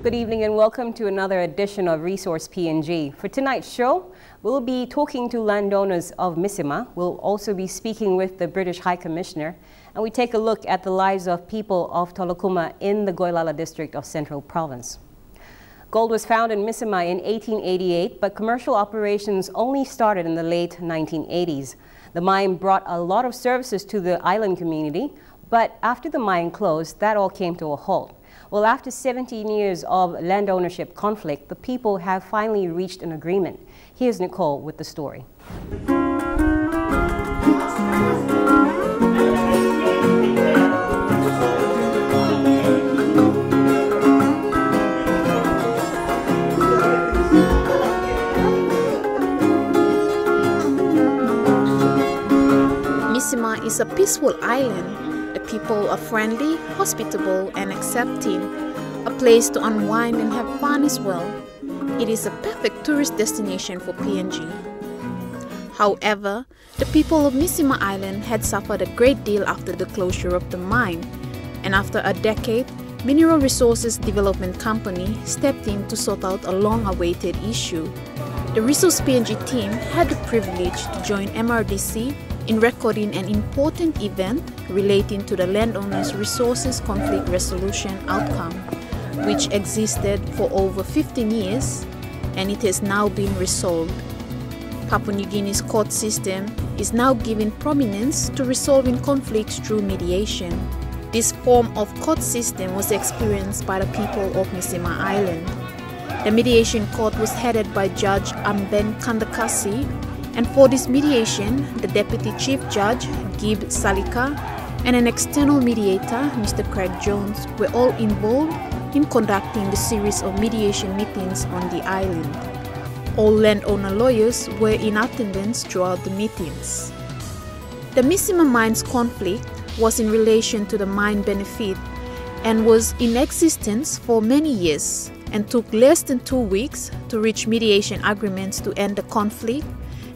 Good evening and welcome to another edition of Resource PNG. For tonight's show, we'll be talking to landowners of Misima. We'll also be speaking with the British High Commissioner, and we take a look at the lives of people of Tolokuma in the Goilala district of Central Province. Gold was found in Misima in 1888, but commercial operations only started in the late 1980s. The mine brought a lot of services to the island community, but after the mine closed, that all came to a halt. Well, after 17 years of land ownership conflict, the people have finally reached an agreement. Here's Nicole with the story. Misima is a peaceful island. The people are friendly, hospitable, and accepting. A place to unwind and have fun as well. It is a perfect tourist destination for PNG. However, the people of Misima Island had suffered a great deal after the closure of the mine. And after a decade, Mineral Resources Development Company stepped in to sort out a long-awaited issue. The Resource PNG team had the privilege to join MRDC in recording an important event relating to the landowners' resources conflict resolution outcome, which existed for over 15 years, and it has now been resolved. Papua New Guinea's court system is now giving prominence to resolving conflicts through mediation. This form of court system was experienced by the people of Misima Island. The mediation court was headed by Judge Amben Kandakasi, and for this mediation, the Deputy Chief Judge, Gib Salika, and an external mediator, Mr. Craig Jones, were all involved in conducting the series of mediation meetings on the island. All landowner lawyers were in attendance throughout the meetings. The Misima Mine's conflict was in relation to the mine benefit and was in existence for many years and took less than 2 weeks to reach mediation agreements to end the conflict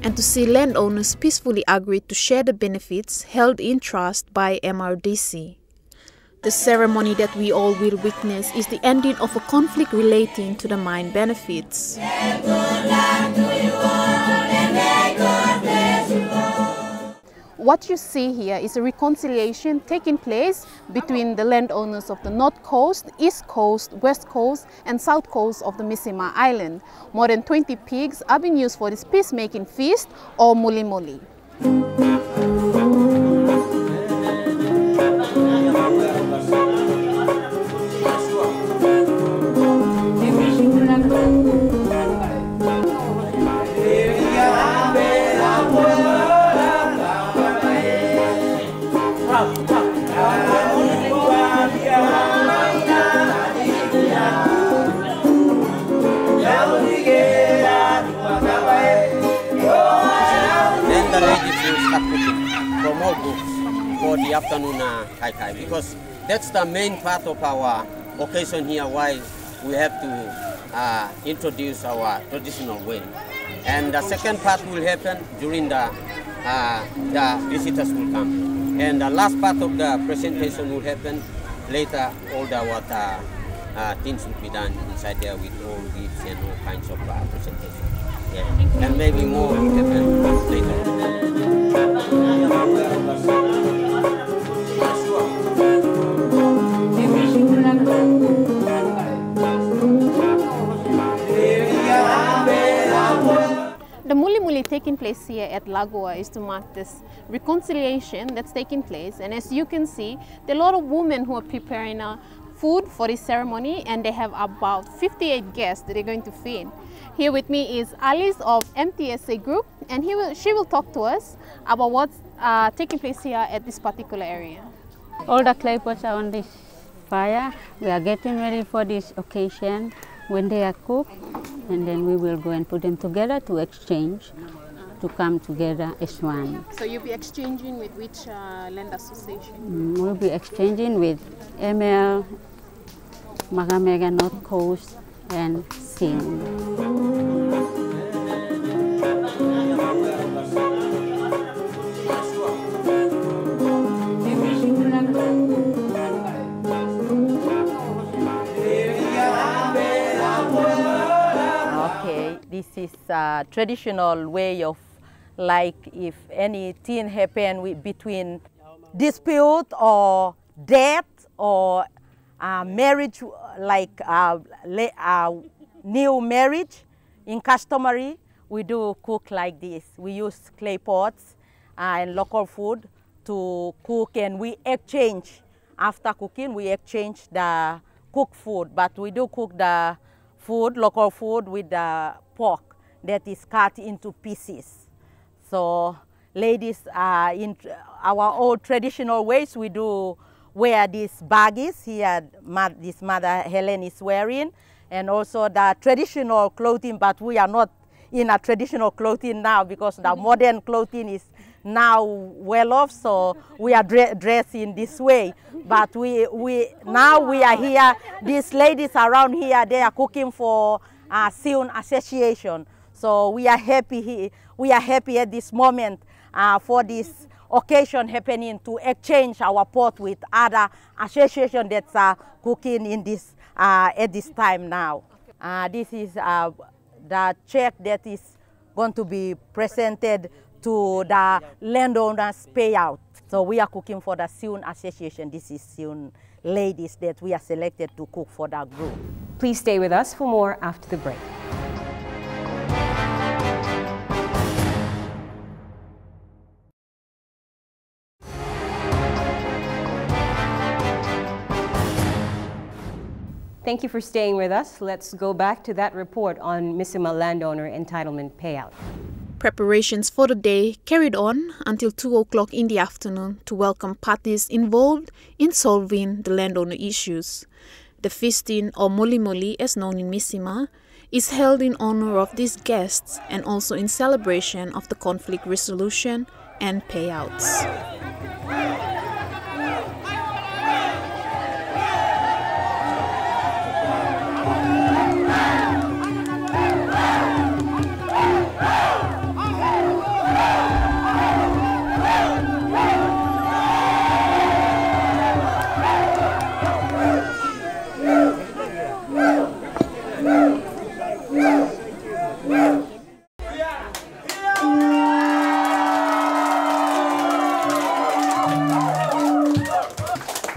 and to see landowners peacefully agree to share the benefits held in trust by MRDC. The ceremony that we all will witness is the ending of a conflict relating to the mine benefits. What you see here is a reconciliation taking place between the landowners of the North Coast, East Coast, West Coast, and South Coast of the Misima Island. More than 20 pigs are being used for this peacemaking feast or muli muli. From all groups for the afternoon kai kai, because that's the main part of our occasion here, why we have to introduce our traditional way. And the second part will happen during the visitors will come. And the last part of the presentation will happen later. All the water things will be done inside there with all gifts and all kinds of presentation. Yeah. And maybe more will happen later. The muli muli taking place here at Lagoa is to mark this reconciliation that's taking place, and as you can see, there are a lot of women who are preparing food for this ceremony, and they have about 58 guests that they're going to feed. Here with me is Alice of MTSA Group, and she will talk to us about what's taking place here at this particular area. All the clay pots are on this fire. We are getting ready for this occasion. When they are cooked, and then we will go and put them together to exchange, to come together as one. So you'll be exchanging with which land association? We'll be exchanging with ML, Magamega North Coast, and Sing. a traditional way of, like, if anything happen between dispute or death or marriage, like new marriage, in customary, we do cook like this. We use clay pots and local food to cook, and we exchange. After cooking, we exchange the cooked food, but we do cook the food, local food, with the pork that is cut into pieces. So ladies, in our old traditional ways, we do wear these baggies here, this Mother Helen is wearing, and also the traditional clothing, but we are not in a traditional clothing now because the modern clothing is now well off, so we are dressed in this way. But now we are here, these ladies around here, they are cooking for Sion Association. So we are happy at this moment for this occasion happening to exchange our pot with other associations that are cooking in this at this time now. This is the check that is going to be presented to the landowners payout. So we are cooking for the Sion Association. This is Sion ladies that we are selected to cook for that group. Please stay with us for more after the break. Thank you for staying with us. Let's go back to that report on Misima landowner entitlement payout. Preparations for the day carried on until 2 o'clock in the afternoon to welcome parties involved in solving the landowner issues. The feasting, or moli moli as known in Misima, is held in honor of these guests and also in celebration of the conflict resolution and payouts.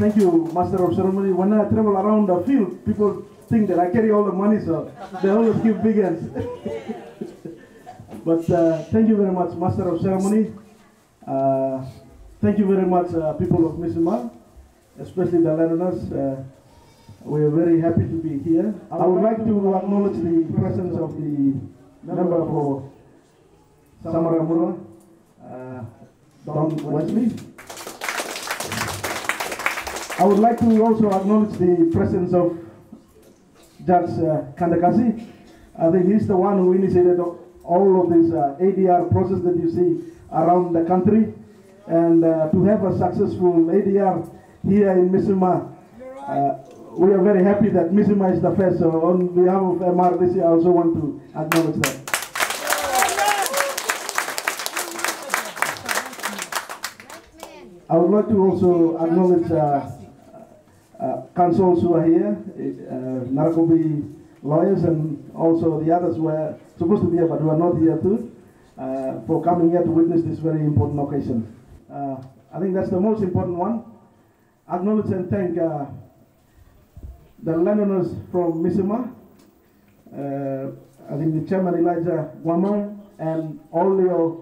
Thank you, Master of Ceremony. When I travel around the field, people think that I carry all the money, so they always give big hands. But thank you very much, Master of Ceremony. Thank you very much, people of Misima, especially the landowners. We are very happy to be here. I would like to acknowledge the presence of the member for Samaramura, Don Wesley. I would like to also acknowledge the presence of Judge Kandakasi. I think he's the one who initiated all of this ADR process that you see around the country. And to have a successful ADR here in Misima, we are very happy that Misima is the first. So on behalf of MRDC, I also want to acknowledge that. I would like to also acknowledge councils who are here, Narakobi lawyers, and also the others who are supposed to be here but who are not here too, for coming here to witness this very important occasion. I think that's the most important one. Acknowledge and thank the landowners from Misima, I think the chairman Elijah Guamar, and all your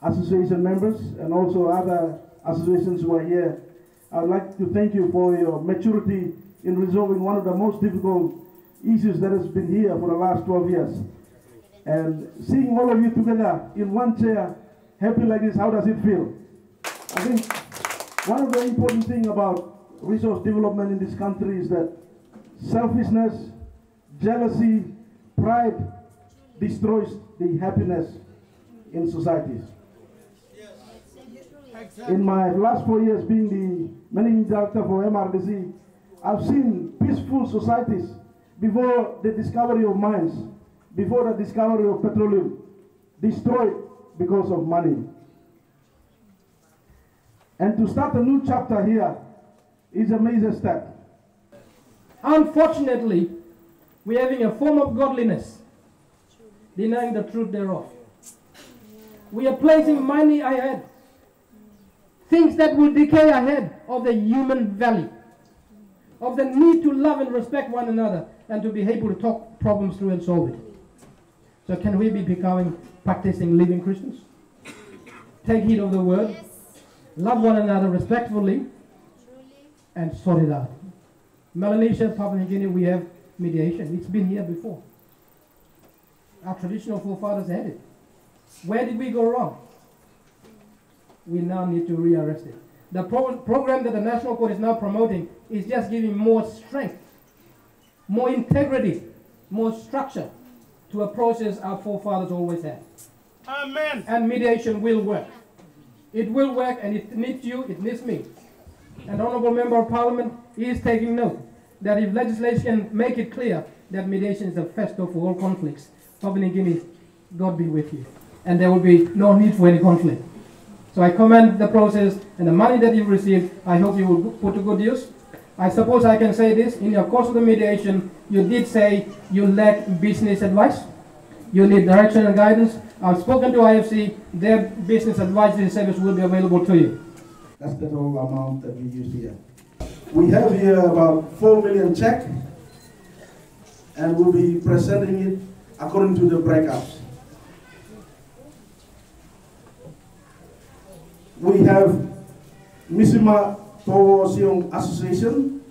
association members and also other associations who are here. I would like to thank you for your maturity in resolving one of the most difficult issues that has been here for the last 12 years. And seeing all of you together in one chair, happy like this, how does it feel? I think one of the important things about resource development in this country is that selfishness, jealousy, pride destroys the happiness in societies. In my last 4 years being the managing director for MRDC, I've seen peaceful societies before the discovery of mines, before the discovery of petroleum, destroyed because of money. And to start a new chapter here is a major step. Unfortunately, we're having a form of godliness denying the truth thereof. We are placing money ahead, things that will decay ahead of the human value, of the need to love and respect one another, and to be able to talk problems through and solve it. So can we be becoming practicing living Christians? Take heed of the word, love one another respectfully, and sort it out. Melanesia, Papua New Guinea, we have mediation. It's been here before. Our traditional forefathers had it. Where did we go wrong? We now need to rearrest it. The program that the National Court is now promoting is just giving more strength, more integrity, more structure to a process our forefathers always had. Amen. And mediation will work. It will work, and it needs you, it needs me. And Honourable Member of Parliament is taking note that if legislation can make it clear that mediation is a festival for all conflicts, Papua New Guinea, God be with you. And there will be no need for any conflict. So I commend the process, and the money that you've received, I hope you will put to good use. I suppose I can say this, in your course of the mediation, you did say you lack business advice. You need direction and guidance. I've spoken to IFC, their business advisory service will be available to you. That's the total amount that we use here. We have here about 4 million check, and we'll be presenting it according to the breakups. We have Misima Towo Siong Association.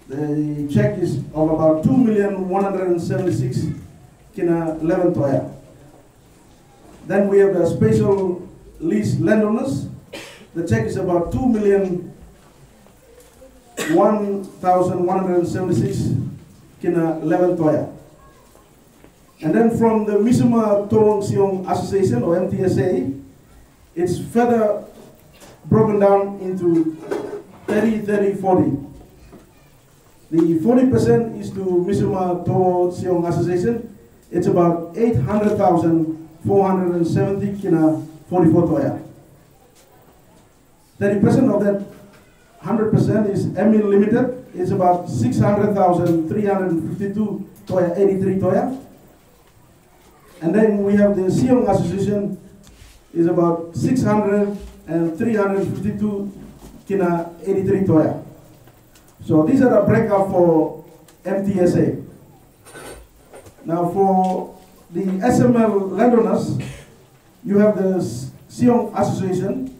The check is of about 2,176,000 kina 11 toya. Then we have the special lease landowners. The check is about 2,001,176 kina 11 toya. And then from the Misima Towo Siong Association, or MTSA, it's further broken down into 30, 30, 40. The 40% is to Misima Towo Siong Association. It's about 800,470 kina 44 toya. 30% of that 100% is Emil Limited. It's about 600,352 toya, 83 toya. And then we have the Siong Association is about 600,352 kina 83 toya. So these are the breakup for MTSA. Now for the SML landowners, you have the Siong Association,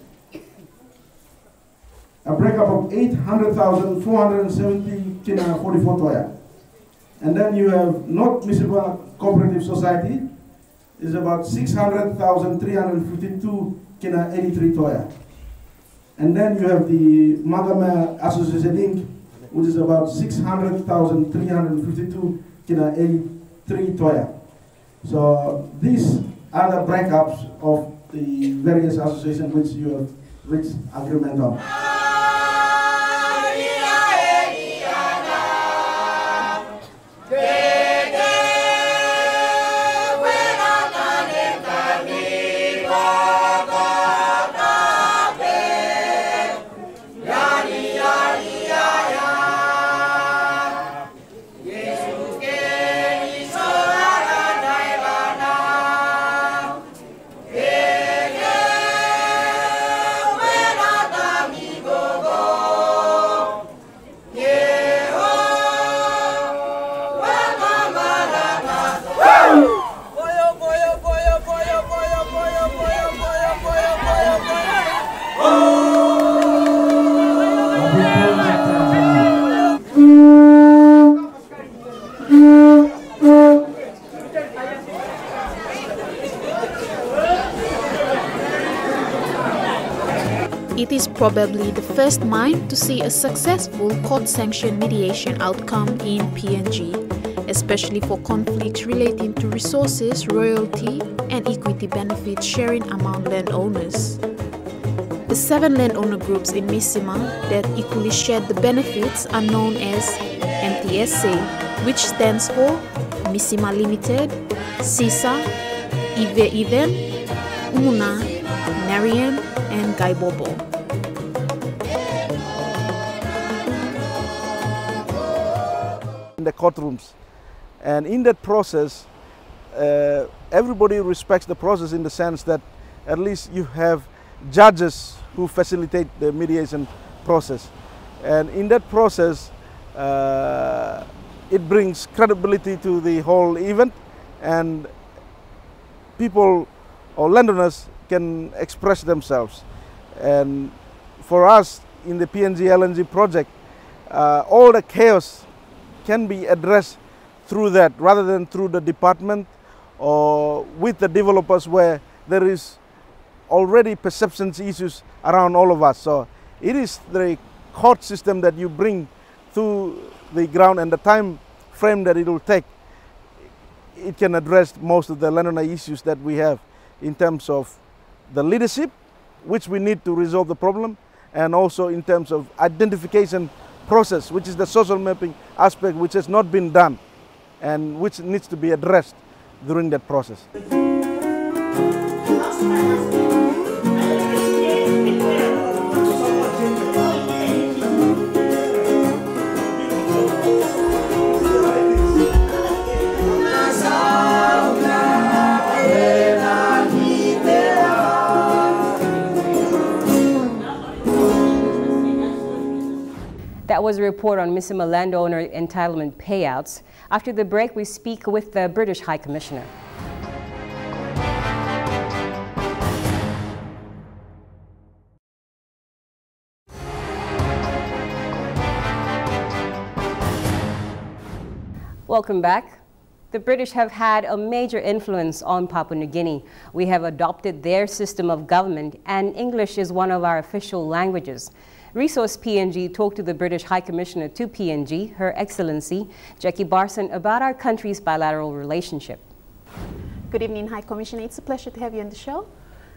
a breakup of 800,470 kina 44 toya. And then you have North Misima Cooperative Society, is about 600,352 kina 83 toya. And then you have the Magama Association Inc., which is about 600,352 kina 83 toya. So these are the breakups of the various associations which you have reached agreement on. It is probably the first mine to see a successful court-sanctioned mediation outcome in PNG, especially for conflicts relating to resources, royalty, and equity benefits sharing among landowners. The 7 landowner groups in Misima that equally shared the benefits are known as MTSA, which stands for Misima Limited, Sisa, Ive Even, Umuna, Narian, and Gaibobo. In the courtrooms, And in that process, everybody respects the process in the sense that at least you have judges who facilitate the mediation process. And in that process, it brings credibility to the whole event, and people or landowners can express themselves. And for us in the PNG LNG project, all the chaos can be addressed through that rather than through the department or with the developers, where there is already perceptions issues around all of us. So it is the court system that you bring to the ground, and the time frame that it will take, it can address most of the landowner issues that we have in terms of the leadership, which we need to resolve the problem, and also in terms of identification process, which is the social mapping aspect, which has not been done and which needs to be addressed during that process. That was a report on Misima landowner entitlement payouts. After the break, we speak with the British High Commissioner. Welcome back. The British have had a major influence on Papua New Guinea. We have adopted their system of government, and English is one of our official languages. Resource PNG talked to the British High Commissioner to PNG, Her Excellency Jackie Barson, about our country's bilateral relationship. Good evening, High Commissioner. It's a pleasure to have you on the show.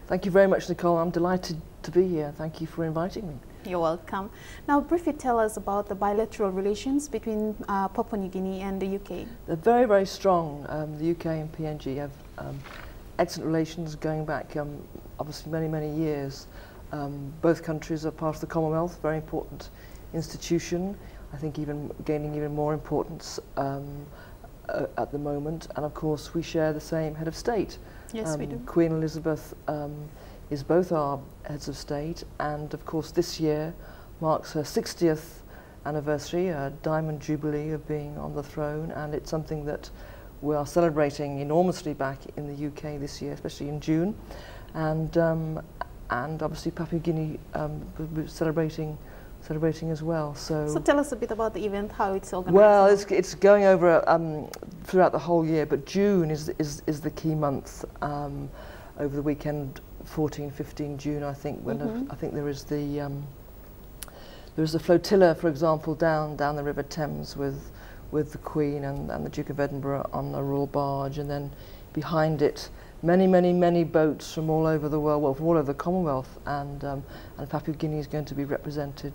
Thank you very much, Nicole. I'm delighted to be here. Thank you for inviting me. You're welcome. Now, briefly tell us about the bilateral relations between Papua New Guinea and the UK. They're very, very strong. The UK and PNG have excellent relations going back, obviously, many, many years. Both countries are part of the Commonwealth, very important institution. I think even gaining even more importance at the moment. And of course, we share the same head of state. Yes, we do. Queen Elizabeth is both our heads of state, and of course this year marks her 60th anniversary, a diamond jubilee of being on the throne, and it's something that we are celebrating enormously back in the UK this year, especially in June, and obviously Papua New Guinea celebrating as well. So tell us a bit about the event, how it's organized. Well, it's going over throughout the whole year, but June is the key month. Over the weekend, 14, 15 June, I think, when I think there is the flotilla, for example, down the River Thames with the Queen and the Duke of Edinburgh on the royal barge, and then behind it many boats from all over the world, well, from all over the Commonwealth, and Papua New Guinea is going to be represented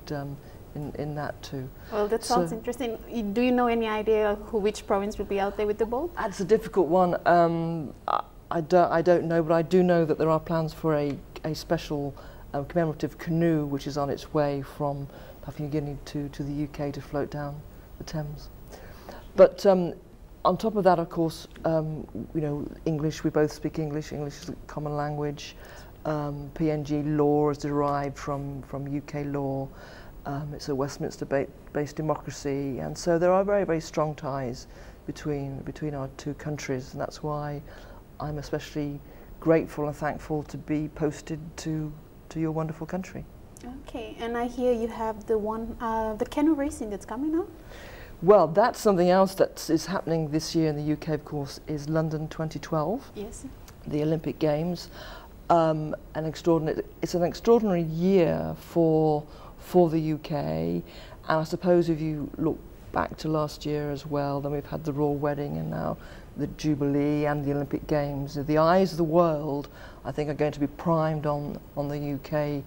in that too. Well, that sounds interesting. Do you know any idea which province will be out there with the boat? That's a difficult one. I don't know, but I do know that there are plans for a special commemorative canoe which is on its way from Papua New Guinea to the UK to float down the Thames. But on top of that, of course, you know, English, we both speak English. English is a common language. PNG law is derived from UK law. It's a Westminster-based democracy, and so there are very, very strong ties between our two countries, and that's why I'm especially grateful and thankful to be posted to your wonderful country. Okay, and I hear you have the canoe racing that's coming up. Well, that's something else that is happening this year in the UK, of course, is London 2012. Yes. The Olympic Games. It's an extraordinary year for the UK, and I suppose if you look back to last year as well, then we've had the royal wedding and now the Jubilee and the Olympic Games. The eyes of the world, I think, are going to be primed on the UK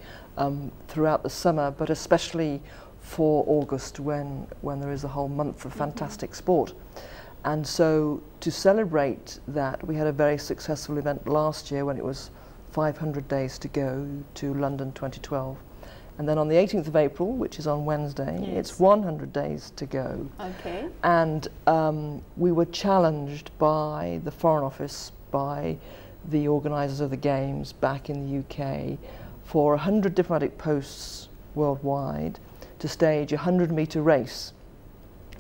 throughout the summer, but especially for August when there is a whole month of fantastic sport. And so to celebrate that, we had a very successful event last year when it was 500 days to go to London 2012. And then on the 18th of April, which is on Wednesday, it's 100 days to go. Okay. And we were challenged by the Foreign Office, by the organisers of the Games back in the UK, for 100 diplomatic posts worldwide to stage a 100-metre race.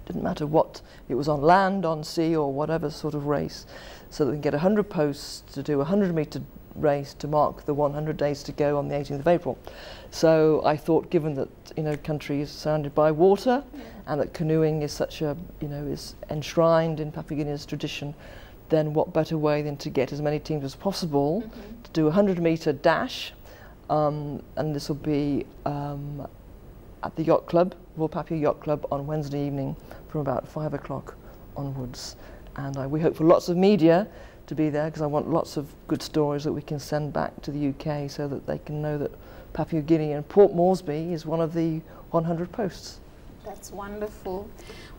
Didn't matter what, it was on land, on sea, or whatever sort of race, so that we can get 100 posts to do a 100-metre race to mark the 100 days to go on the 18th of April. So I thought, given that, you know, country is surrounded by water, and that canoeing is such a, you know, is enshrined in Papua New Guinea's tradition, then what better way than to get as many teams as possible to do a 100-metre dash, and this will be at the yacht club, Royal Papua Yacht Club, on Wednesday evening from about 5 o'clock onwards. And we hope for lots of media to be there, because I want lots of good stories that we can send back to the UK so that they can know that Papua New Guinea and Port Moresby is one of the 100 posts. That's wonderful.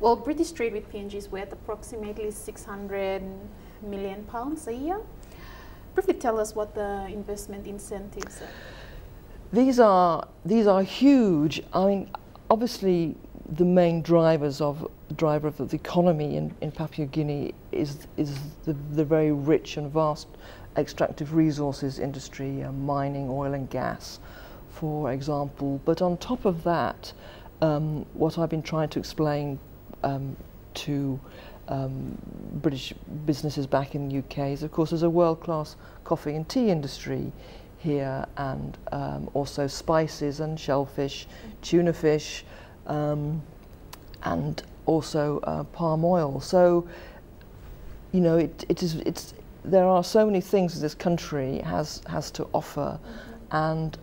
Well, British trade with PNG is worth approximately £600 million a year. Briefly tell us what the investment incentives are. These are huge. I mean, obviously the main driver of the economy in Papua New Guinea is the very rich and vast extractive resources industry, mining, oil and gas, for example. But on top of that, what I've been trying to explain to British businesses back in the UK is, of course, there's a world-class coffee and tea industry here, and also spices and shellfish, tuna fish, and also palm oil. So, you know, there are so many things that this country has to offer, and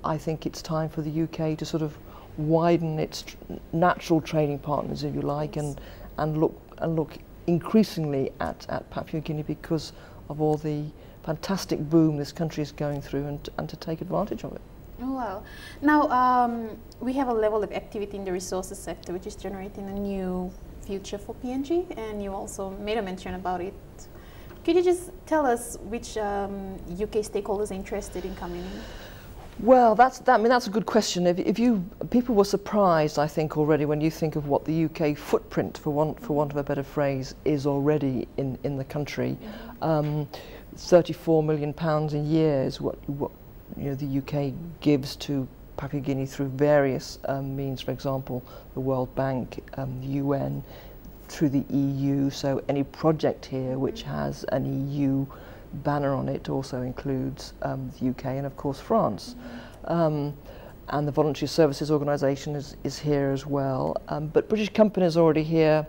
I think it's time for the UK to sort of widen its natural trading partners, if you like, and look increasingly at Papua New Guinea because of all the fantastic boom this country is going through, and to take advantage of it. Oh, wow. Now, we have a level of activity in the resources sector which is generating a new future for PNG, and you also made a mention about it. Could you just tell us which UK stakeholders are interested in coming in? Well, that's a good question. People were surprised, I think, already when you think of what the UK footprint, for want of a better phrase, is already in the country. £34 million a year is what you know the UK gives to Papua New Guinea through various means. For example, the World Bank, the UN, through the EU. So any project here which has an EU banner on it also includes the UK and of course France. And the Voluntary Services Organisation is here as well. But British companies are already here,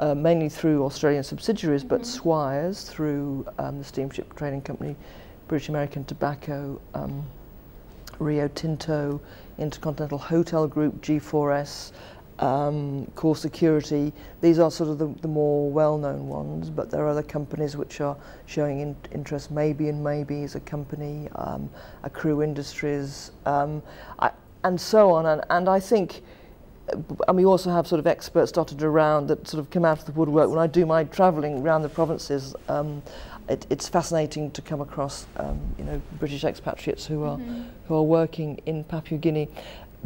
mainly through Australian subsidiaries, but Swires through the steamship trading company, British American Tobacco, Rio Tinto, Intercontinental Hotel Group, G4S, Core Security. These are sort of the more well-known ones, but there are other companies which are showing interest. Maybe is a company, Accrue Industries, and so on. And I think, and we also have sort of experts dotted around that sort of come out of the woodwork. When I do my travelling around the provinces, it's fascinating to come across you know, British expatriates who are working in Papua New Guinea.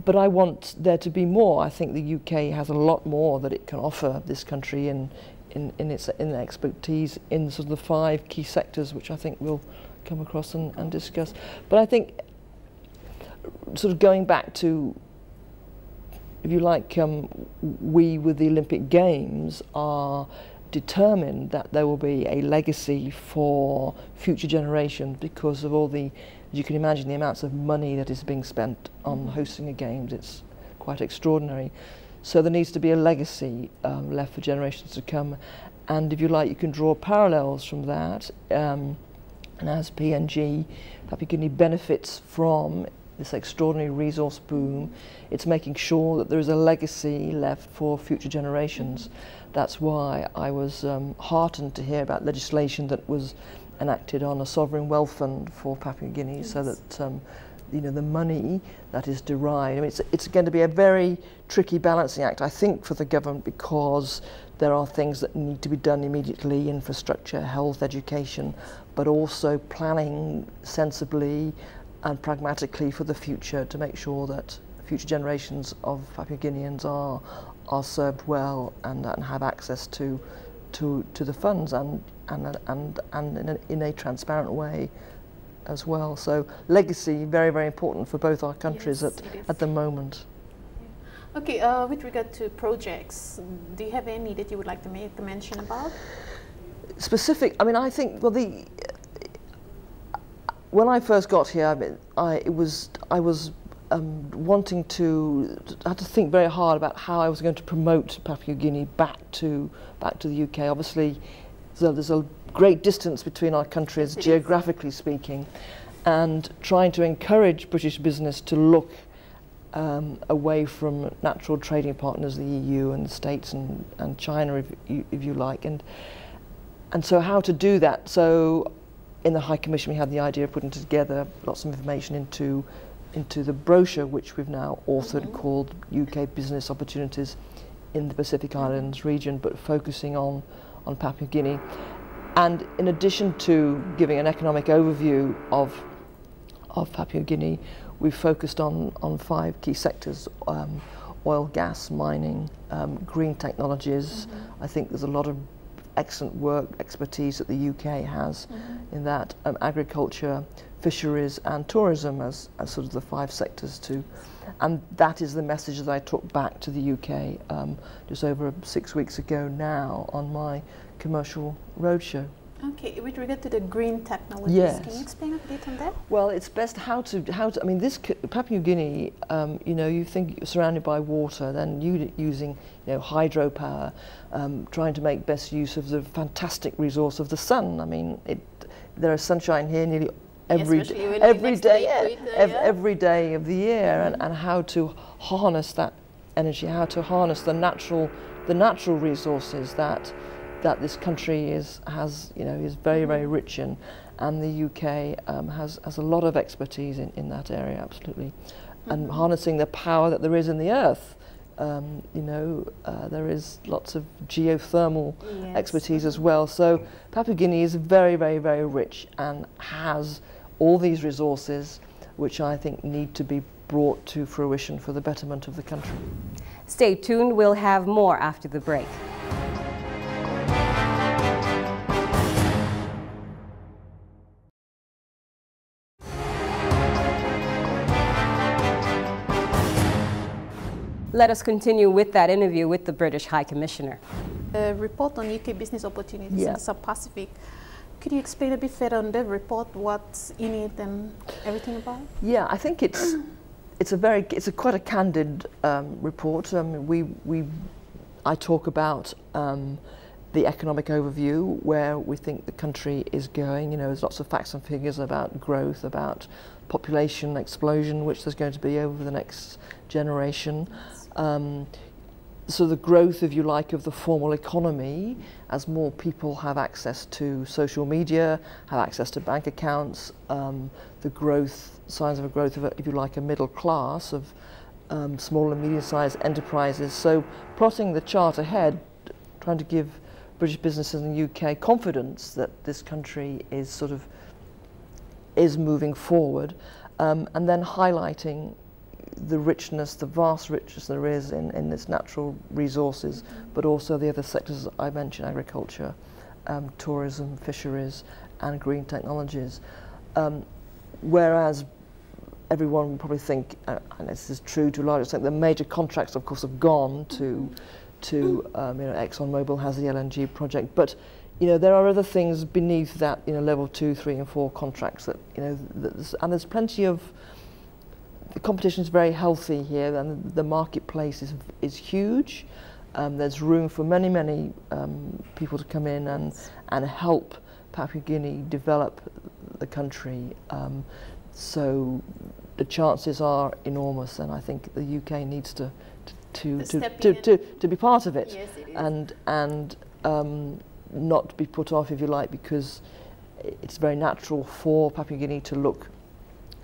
But I want there to be more. I think the UK has a lot more that it can offer this country in its expertise in sort of the 5 key sectors, which I think we'll come across and discuss. But I think, sort of going back to, if you like, we with the Olympic Games are determined that there will be a legacy for future generations because of all the, as you can imagine, the amounts of money that is being spent on hosting the Games. It's quite extraordinary. So there needs to be a legacy left for generations to come. And if you like, you can draw parallels from that. And as PNG, Papua New Guinea benefits from this extraordinary resource boom, it's making sure that there is a legacy left for future generations. That's why I was heartened to hear about legislation that was enacted on a sovereign wealth fund for Papua New Guinea, so that you know, the money that is derived, I mean, it's going to be a very tricky balancing act, I think, for the government, because there are things that need to be done immediately: infrastructure, health, education, but also planning sensibly, and pragmatically for the future to make sure that future generations of Papua Guineans are served well and have access to the funds and in a transparent way as well. So legacy, very, very important for both our countries at the moment. Okay, with regard to projects, do you have any that you would like to make a mention about? Specific, I mean, I think, well, when I first got here, I was wanting to, I had to think very hard about how I was going to promote Papua New Guinea back to the UK. Obviously, there's a great distance between our countries, geographically speaking, and trying to encourage British business to look away from natural trading partners, the EU and the States and China, if you like, and so how to do that. So in the High Commission, we had the idea of putting together lots of information into the brochure, which we've now authored, called UK Business Opportunities in the Pacific Islands region, but focusing on Papua New Guinea. And in addition to giving an economic overview of Papua New Guinea, we've focused on 5 key sectors: oil, gas, mining, green technologies. I think there's a lot of excellent work, expertise that the UK has in that, agriculture, fisheries and tourism as sort of the 5 sectors too. And that is the message that I took back to the UK just over 6 weeks ago now on my commercial roadshow. Okay, with regard to the green technologies, yes. Can you explain a bit on that? Well, it's best how to. I mean, this Papua New Guinea. You know, you think you're surrounded by water, then using hydropower, trying to make best use of the fantastic resource of the sun. I mean, there is sunshine here nearly every day of the year, and how to harness that energy, how to harness the natural resources that this country is very, very rich in, and the UK has a lot of expertise in that area, absolutely, and harnessing the power that there is in the earth. There is lots of geothermal expertise as well. So Papua New Guinea is very, very, very rich and has all these resources, which I think need to be brought to fruition for the betterment of the country. Stay tuned. We'll have more after the break. Let us continue with that interview with the British High Commissioner. A report on UK business opportunities in the Sub-Pacific. Could you explain a bit further on the report, what's in it and everything about it? Yeah, I think it's quite a candid report. I talk about the economic overview, where we think the country is going. There's lots of facts and figures about growth, about population explosion, which there's going to be over the next generation. So the growth, if you like, of the formal economy, as more people have access to social media, have access to bank accounts, the growth, signs of a growth of, if you like, a middle class of small and medium-sized enterprises. So plotting the chart ahead, trying to give British businesses in the UK confidence that this country is moving forward, and then highlighting the richness, the vast richness there is in its natural resources, but also the other sectors I mentioned: agriculture, tourism, fisheries, and green technologies. Whereas everyone will probably think, and this is true to a large extent, the major contracts, of course, have gone to ExxonMobil has the LNG project, but there are other things beneath that, level 2, 3, and 4 contracts that and there's plenty of. The competition is very healthy here, and the marketplace is huge. There's room for many people to come in and help Papua New Guinea develop the country. So the chances are enormous, and I think the UK needs to be part of it, yes, it is. and not be put off, if you like, because it's very natural for Papua New Guinea to look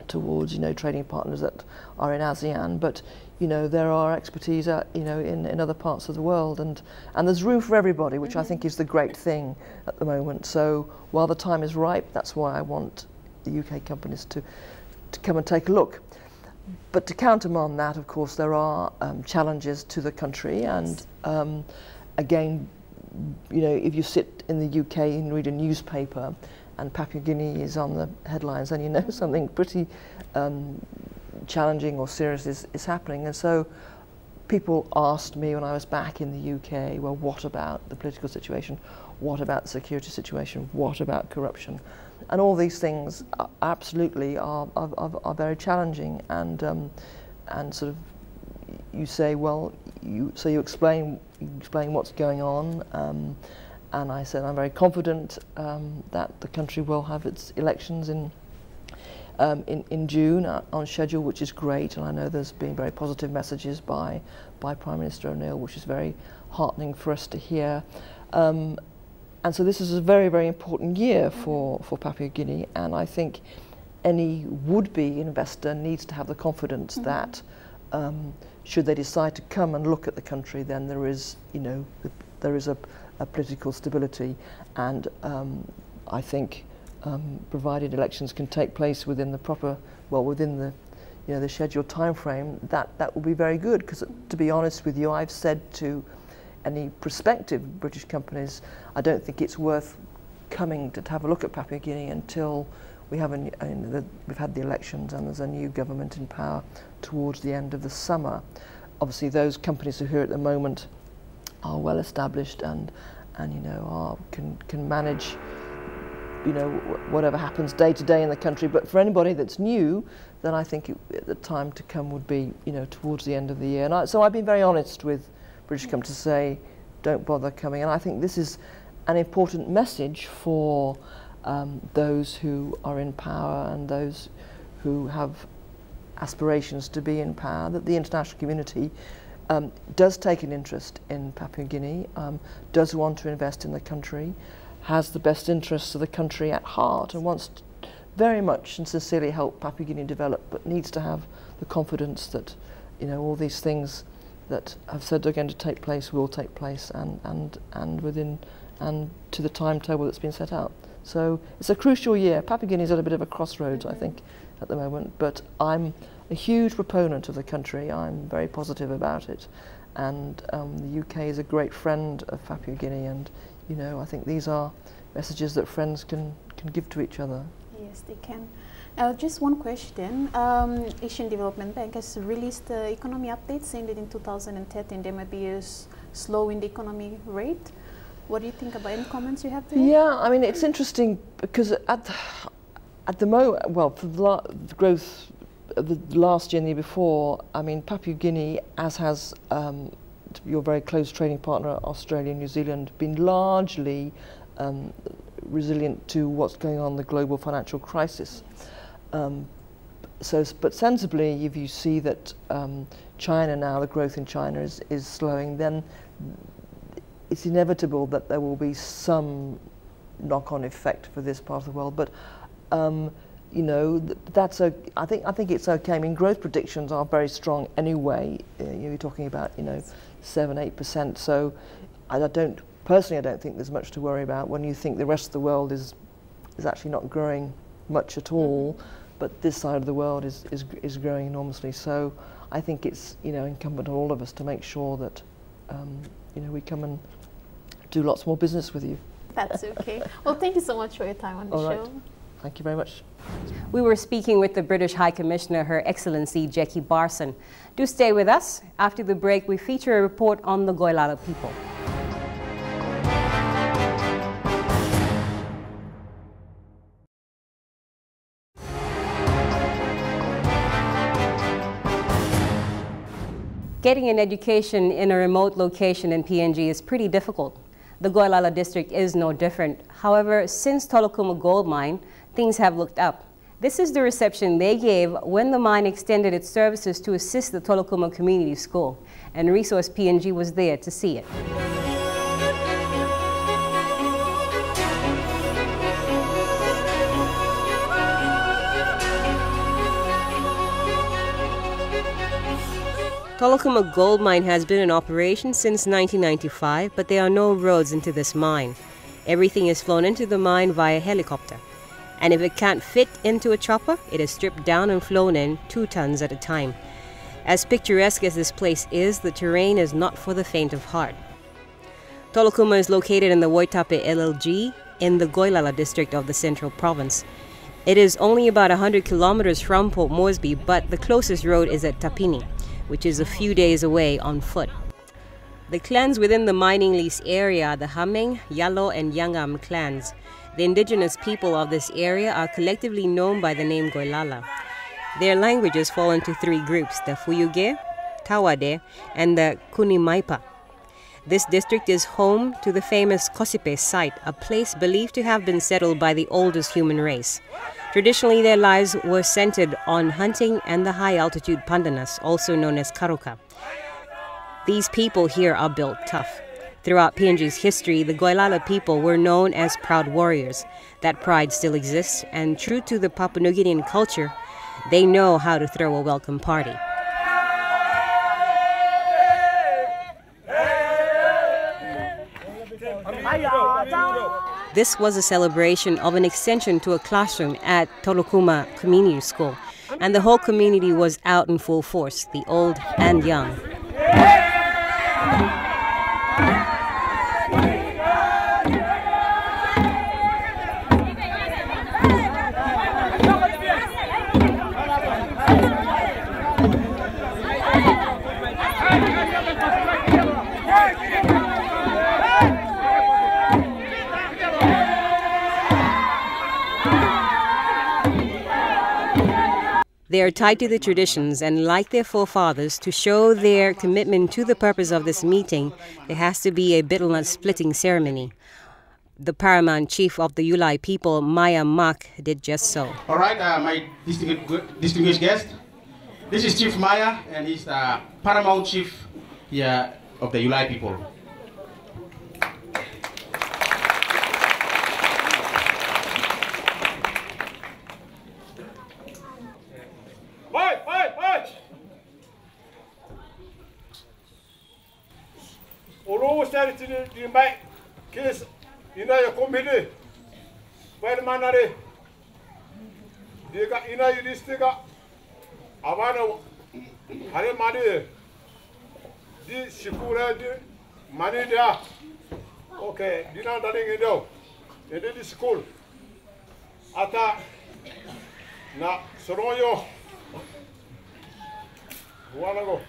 towards trading partners that are in ASEAN, but there are expertise in other parts of the world, and there's room for everybody, which I think is the great thing at the moment. So while the time is ripe, that's why I want the UK companies come and take a look. But to countermand that, of course, there are challenges to the country, and again, you know, if you sit in the UK and read a newspaper and Papua Guinea is on the headlines, then you know something pretty challenging or serious is happening. And so people asked me when I was back in the UK, well, what about the political situation? What about the security situation? What about corruption? And all these things absolutely are very challenging. And sort of, you say, well, you explain what's going on. And I said, I'm very confident that the country will have its elections in June on schedule, which is great. And I know there's been very positive messages by Prime Minister O'Neill, which is very heartening for us to hear. And so this is a very, very important year for Papua New Guinea, and I think any would-be investor needs to have the confidence that should they decide to come and look at the country, then there is, you know, there is a political stability, and I think provided elections can take place within the proper, well, within the, you know, the scheduled time frame, that will be very good. Because to be honest with you, I've said to any prospective British companies, I don't think it's worth coming to have a look at Papua New Guinea until we have we've had the elections and there's a new government in power towards the end of the summer. Obviously, those companies who are here at the moment are well established and you know can manage, you know, whatever happens day to day in the country. But for anybody that's new, then I think the time to come would be, you know, towards the end of the year. And so I've been very honest with British companies to say, don't bother coming. And I think this is an important message for those who are in power and those who have aspirations to be in power, that the international community does take an interest in Papua New Guinea, does want to invest in the country, has the best interests of the country at heart, and wants to very much and sincerely help Papua New Guinea develop, but needs to have the confidence that, you know, all these things that have said they're going to take place will take place, and within and to the timetable that's been set out. So it's a crucial year. Papua New Guinea is at a bit of a crossroads, I think, at the moment. But I'm a huge proponent of the country. I'm very positive about it, and the UK is a great friend of Papua New Guinea. And you know, I think these are messages that friends can give to each other. Yes, they can. Just one question. Asian Development Bank has released the economy update saying that in 2013 there might be a slow in the economy rate. What do you think about, any comments you have there? Yeah, I mean, it's interesting because at the moment, well, for the growth of the last year and the year before, I mean, Papua New Guinea, as has your very close trading partner Australia and New Zealand, been largely resilient to what's going on in the global financial crisis. But sensibly, if you see that China now, the growth in China is slowing, then it's inevitable that there will be some knock-on effect for this part of the world. But you know, that's I think it's okay. I mean, growth predictions are very strong anyway. You're talking about, you know, 7–8%. So I don't think there's much to worry about when you think the rest of the world is actually not growing much at all, but this side of the world is growing enormously. So I think it's, you know, incumbent on all of us to make sure that you know, we come and do lots more business with you. That's okay. Well, thank you so much for your time on the show. Right. Thank you very much. We were speaking with the British High Commissioner, Her Excellency Jackie Barson. Do stay with us. After the break, we feature a report on the Goilala people. Getting an education in a remote location in PNG is pretty difficult. The Goilala district is no different. However, since Tolokuma Gold Mine, things have looked up. This is the reception they gave when the mine extended its services to assist the Tolokuma Community School, and Resource PNG was there to see it. Tolokuma Gold Mine has been in operation since 1995, but there are no roads into this mine. Everything is flown into the mine via helicopter. And if it can't fit into a chopper, it is stripped down and flown in 2 tons at a time. As picturesque as this place is, the terrain is not for the faint of heart. Tolokuma is located in the Woitape LLG in the Goilala district of the Central Province. It is only about 100 kilometers from Port Moresby, but the closest road is at Tapini, which is a few days away on foot. The clans within the mining lease area are the Hameng, Yalo and Yangam clans. The indigenous people of this area are collectively known by the name Goilala. Their languages fall into 3 groups, the Fuyuge, Tawade, and the Kunimaipa. This district is home to the famous Kosipe site, a place believed to have been settled by the oldest human race. Traditionally, their lives were centered on hunting and the high-altitude pandanus, also known as karuka. These people here are built tough. Throughout PNG's history, the Goilala people were known as proud warriors. That pride still exists, and true to the Papua New Guinean culture, they know how to throw a welcome party. This was a celebration of an extension to a classroom at Tolokuma Community School, and the whole community was out in full force, the old and young. They are tied to the traditions, and like their forefathers, to show their commitment to the purpose of this meeting, there has to be a betel-nut splitting ceremony. The paramount chief of the Yulai people, Maya Mak, did just so. All right, my distinguished guest, this is Chief Maya, and he's the paramount chief here of the Yulai people. Ina ya kombide bai manare diga ina yudistiga abana hare mani di shikura di mani dia okay dina daling indo ede di school ata na soroyo wanna go.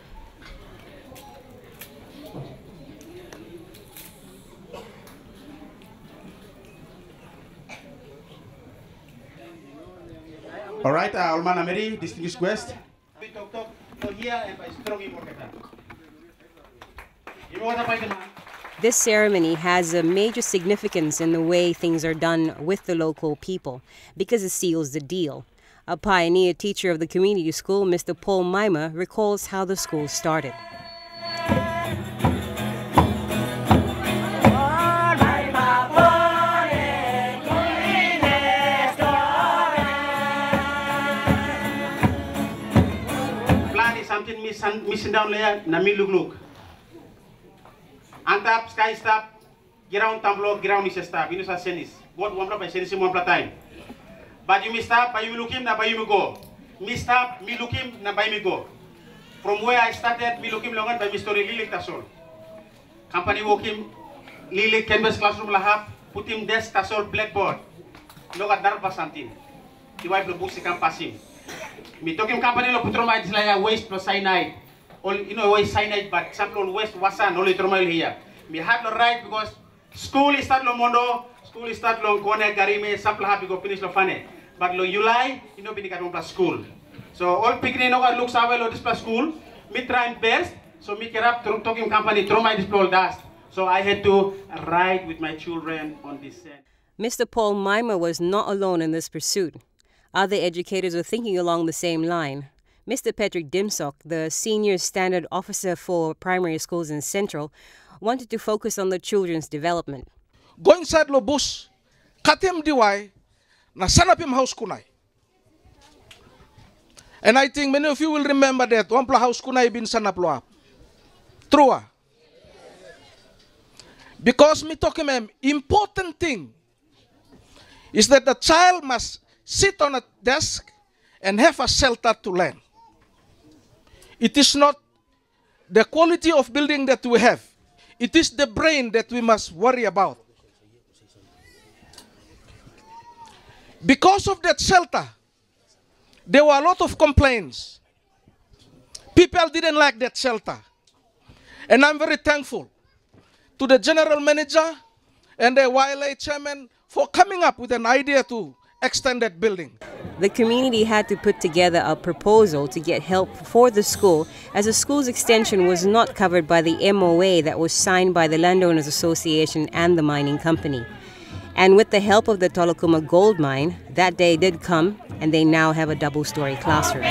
All right, Almana Mary, distinguished guest. This ceremony has a major significance in the way things are done with the local people, because it seals the deal. A pioneer teacher of the community school, Mr. Paul Mima, recalls how the school started. Mission down there, Nami look. Antap, sky stop, ground tamblo, ground is a stop. You know, senis. What one by senis one time. But you may stop, but you look him, na by you go. Me stop, me look him, na by me go. From where I started, me look him longan by Mr. Lilik Tasol. Company walk him, Lilik canvas classroom lahap, put him desk Tasol blackboard. Look at darpa something. The wife the books can pass him. Me talking company lo putroma is like a waste plus cyanide. All you know waste cyanide, but sample waste wasan only tromail here. Me have the right because school is start lo mondo, school is start lo kone garime sample happy go finish lo fane. But lo July, you know bini kadong plus school. So all picnic no got looks away lo this plus school. Me try and best, so me kerap talking company troma this all dust. So I had to ride with my children on this set. Mr. Paul Mima was not alone in this pursuit. Other educators were thinking along the same line. Mr. Patrick Dimsok, the senior standard officer for primary schools in Central, wanted to focus on the children's development. Go inside lo bus, katem diwai, na sanapim house kunai. And I think many of you will remember that wampla house kunai bin sanaplo up. True. Because me talking important thing is that the child must sit on a desk and have a shelter to learn. It is not the quality of building that we have. It is the brain that we must worry about. Because of that shelter, there were a lot of complaints. People didn't like that shelter. And I'm very thankful to the general manager and the YLA chairman for coming up with an idea to extend that building. The community had to put together a proposal to get help for the school, as the school's extension was not covered by the MOA that was signed by the Landowners Association and the mining company. And with the help of the Tolokuma gold mine, that day did come, and they now have a double-story classroom.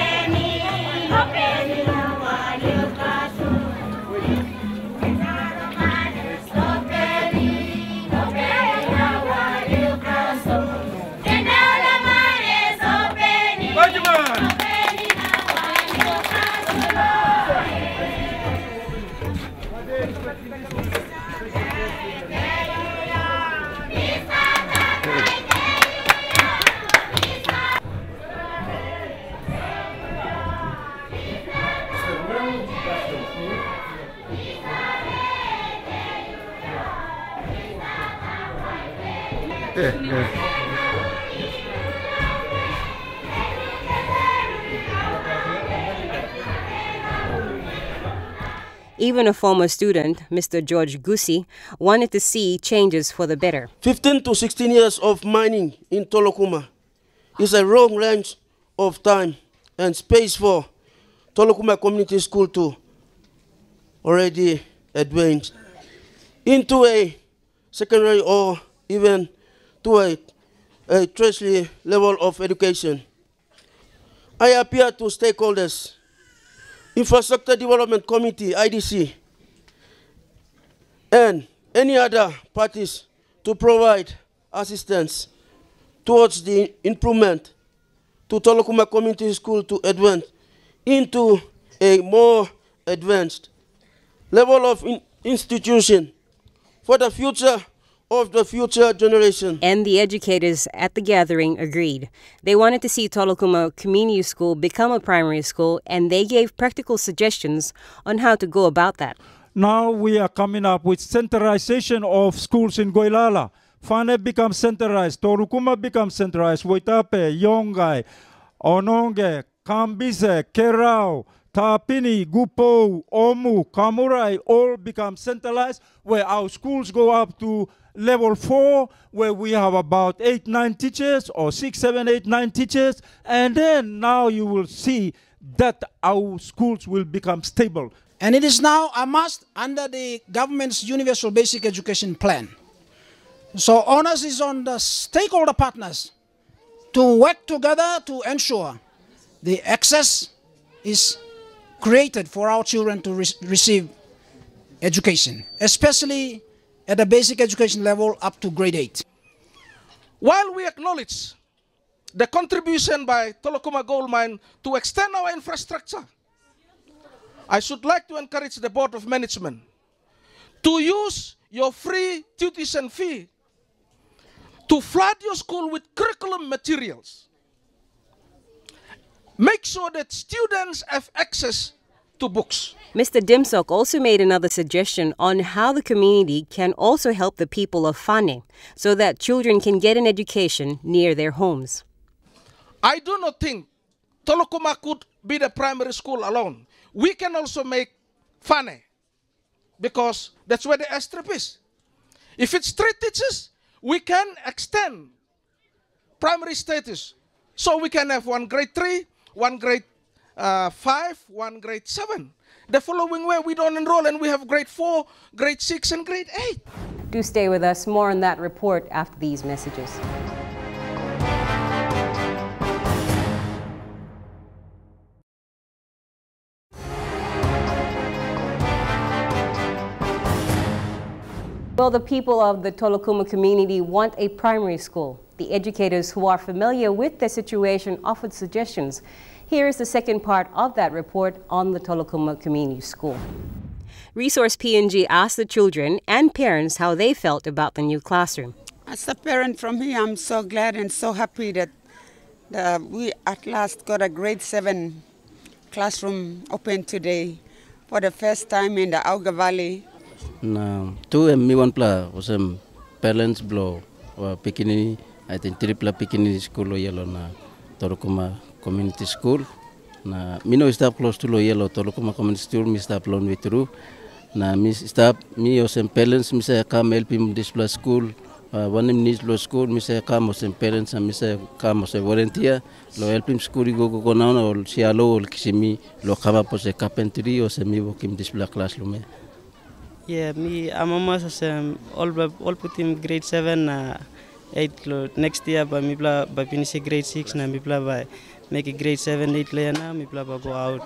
Even a former student, Mr. George Gusi, wanted to see changes for the better. 15 to 16 years of mining in Tolokuma is a long range of time and space for Tolokuma Community School to already advance into a secondary or even to a tertiary level of education. I appeal to stakeholders, Infrastructure Development Committee, IDC, and any other parties to provide assistance towards the improvement to Tolokuma Community School to advance into a more advanced level of institution for the future of the future generation. And the educators at the gathering agreed. They wanted to see Tolokuma Community School become a primary school, and they gave practical suggestions on how to go about that. Now we are coming up with centralization of schools in Goilala. Fane becomes centralized, Tolokuma becomes centralized, Waitape, Yongai, Ononge, Kambise, Kerau, Tapini, Gupo, Omu, Kamurai all become centralized, where our schools go up to level 4, where we have about 8, 9 teachers, or 6, 7, 8, 9 teachers, and then now you will see that our schools will become stable. And it is now a must under the government's Universal Basic Education Plan. So onus is on the stakeholder partners to work together to ensure the access is created for our children to receive education, especially at the basic education level up to grade 8. While we acknowledge the contribution by Tolokuma Gold Mine to extend our infrastructure, I should like to encourage the Board of Management to use your free tuition fee to flood your school with curriculum materials. Make sure that students have access to books. Mr. Dimsok also made another suggestion on how the community can also help the people of Fane so that children can get an education near their homes. I do not think Tolokuma could be the primary school alone. We can also make Fane, because that's where the airstrip is. If it's 3 teachers, we can extend primary status. So we can have 1 grade 3, 1 grade 5, 1 grade 7. The following way we don't enroll and we have grade 4, grade 6 and grade 8. Do stay with us. More on that report after these messages. Well, the people of the Tolokuma community want a primary school. The educators who are familiar with the situation offered suggestions. Here is the second part of that report on the Tolokuma Community School. Resource PNG asked the children and parents how they felt about the new classroom. As a parent from here, I'm so glad and so happy that We at last got a grade 7 classroom open today for the first time in the Auga Valley. Na tu mi one pla wasem parents blow wa pikini I think tripla pikini school lo yellow na Torokuma community school na mi no stop close to lo yellow Torokuma community school mi stop lon vitru na mi stop mi wasem parents mi say come help him display school one needs lo school mi say come wasem parents mi say come wasem volunteer lo help him school go na ol sialo ol kisimi lo kama pose carpentry o semi working display classroom. Yeah, I'm almost all put in grade 7, 8 next year, but me blah by finish grade 6 na me blah by make a grade 7, 8 later na me blah go out.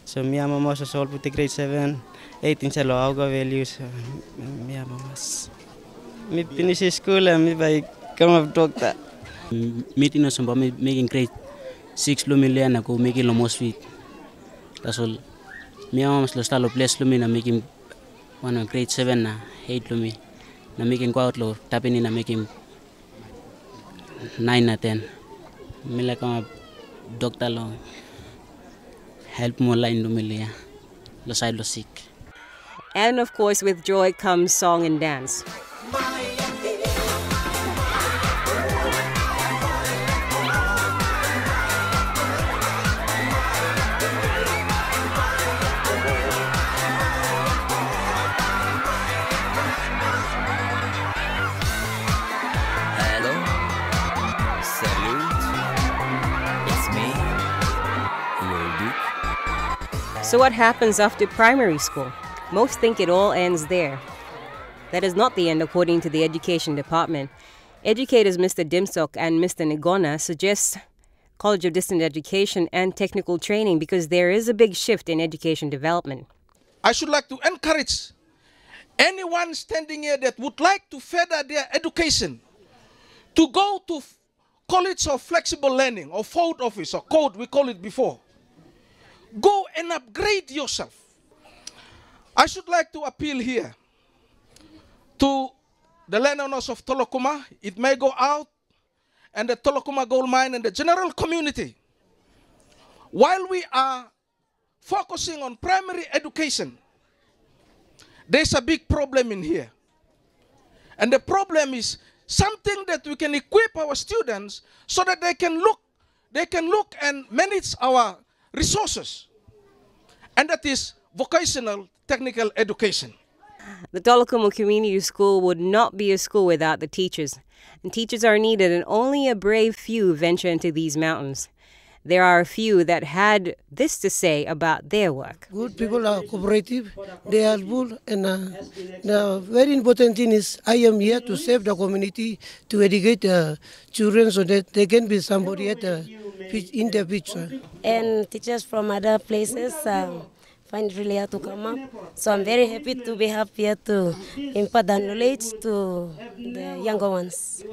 So me I'm almost all put the grade 7, 8 in Chalo Auga values. Me I'm almost me finish school and me by come up doctor. Meeting us about making grade 6 lumi later na go making almost fit. That's all. Me I'm almost lost all place lumi na making one grade 7 na 8 lumi na making go out lo tapping in na making 9 na 10 me like a doctor lo help more line lumi le lo side lo sick. And of course, with joy comes song and dance. So what happens after primary school? Most think it all ends there. That is not the end according to the Education Department. Educators Mr. Dimsok and Mr. Ngona suggest College of Distance Education and Technical Training because there is a big shift in education development. I should like to encourage anyone standing here that would like to further their education to go to College of Flexible Learning or Fold Office or Code, we call it before. Go and upgrade yourself. I should like to appeal here to the landowners of Tolokuma. It may go out and the Tolokuma Gold Mine and the general community. While we are focusing on primary education, there's a big problem in here. And the problem is something that we can equip our students so that they can look and manage our resources, and that is vocational technical education. The Tolokuma Community School would not be a school without the teachers, and teachers are needed, and only a brave few venture into these mountains. There are a few that had this to say about their work. Good people are cooperative, they are helpful, and the very important thing is I am here to save the community, to educate children so that they can be somebody in the future. And teachers from other places find it really hard to come up. So I'm very happy to be here to impart the knowledge to the younger ones.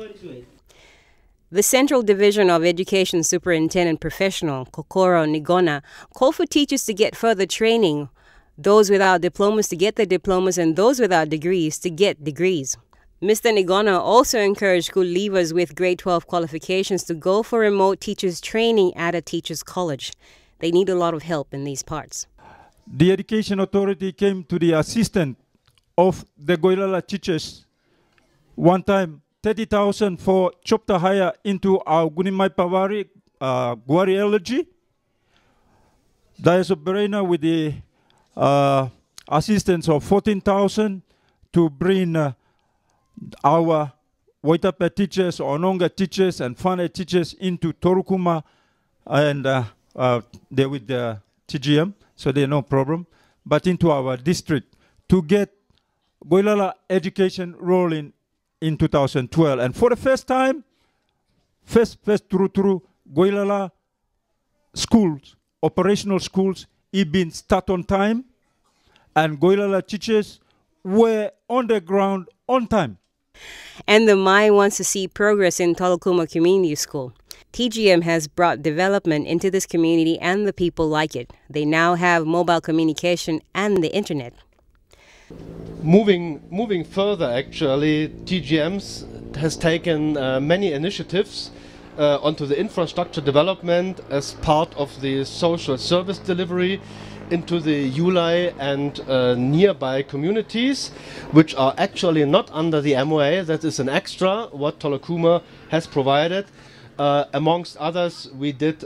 The Central Division of Education Superintendent Professional, Kokoro Ngona, called for teachers to get further training, those without diplomas to get their diplomas, and those without degrees to get degrees. Mr. Ngona also encouraged school leavers with grade 12 qualifications to go for remote teachers training at a teacher's college. They need a lot of help in these parts. The Education Authority came to the assistance of the Goilala teachers one time, 30,000 for chopta hire into our Gunimai Pavari Guari Elegy. Diocese of Berena with the assistance of 14,000 to bring our Waitape teachers, Ononga teachers, and Fane teachers into Torokuma, and they're with the TGM, so they're no problem, but into our district to get Goilala education rolling in 2012. And for the first time, first through Goilala schools, operational schools, it been start on time, and Goilala teachers were on the ground on time. And the MAI wants to see progress in Tolokuma Community School. TGM has brought development into this community and the people like it. They now have mobile communication and the internet. Moving further, actually, TGM has taken many initiatives onto the infrastructure development as part of the social service delivery into the Ulai and nearby communities, which are actually not under the MOA. That is an extra what Tolokuma has provided. Amongst others, we did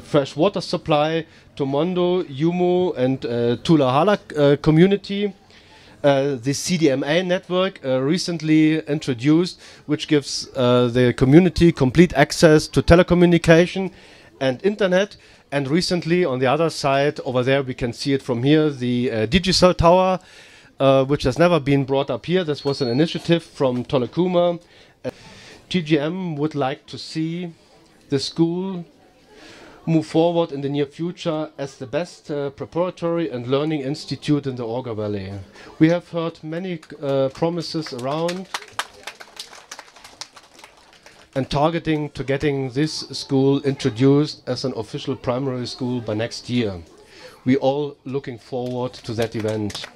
fresh water supply to Mondo, Yumu and Tulahala community. The CDMA network recently introduced, which gives the community complete access to telecommunication and internet. And recently, on the other side, over there, we can see it from here, the Digicel Tower, which has never been brought up here. This was an initiative from Tolokuma. TGM would like to see the school move forward in the near future as the best preparatory and learning institute in the Orga Valley. We have heard many promises around and targeting to getting this school introduced as an official primary school by next year. We all looking forward to that event.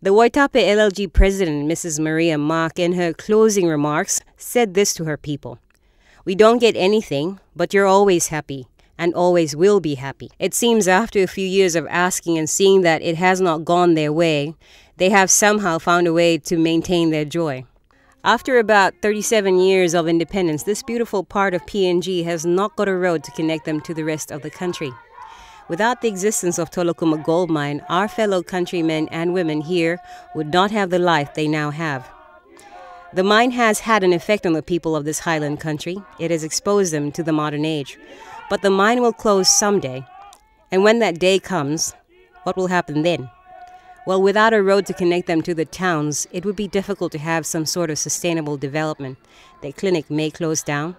The Waitape LLG president, Mrs. Maria Mark, in her closing remarks, said this to her people. "We don't get anything, but you're always happy and always will be happy." It seems after a few years of asking and seeing that it has not gone their way, they have somehow found a way to maintain their joy. After about 37 years of independence, this beautiful part of PNG has not got a road to connect them to the rest of the country. Without the existence of Tolokuma Gold Mine, our fellow countrymen and women here would not have the life they now have. The mine has had an effect on the people of this highland country. It has exposed them to the modern age. But the mine will close someday. And when that day comes, what will happen then? Well, without a road to connect them to the towns, it would be difficult to have some sort of sustainable development. The clinic may close down,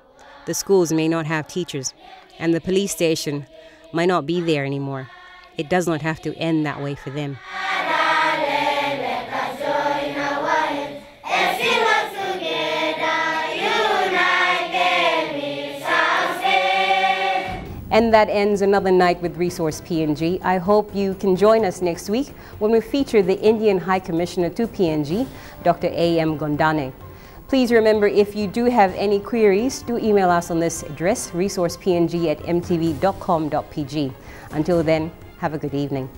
the schools may not have teachers, and the police station might not be there anymore. It does not have to end that way for them. And that ends another night with Resource PNG. I hope you can join us next week when we feature the Indian High Commissioner to PNG, Dr. A.M. Gondane. Please remember, if you do have any queries, do email us on this address, resourcepng@mtv.com.pg. Until then, have a good evening.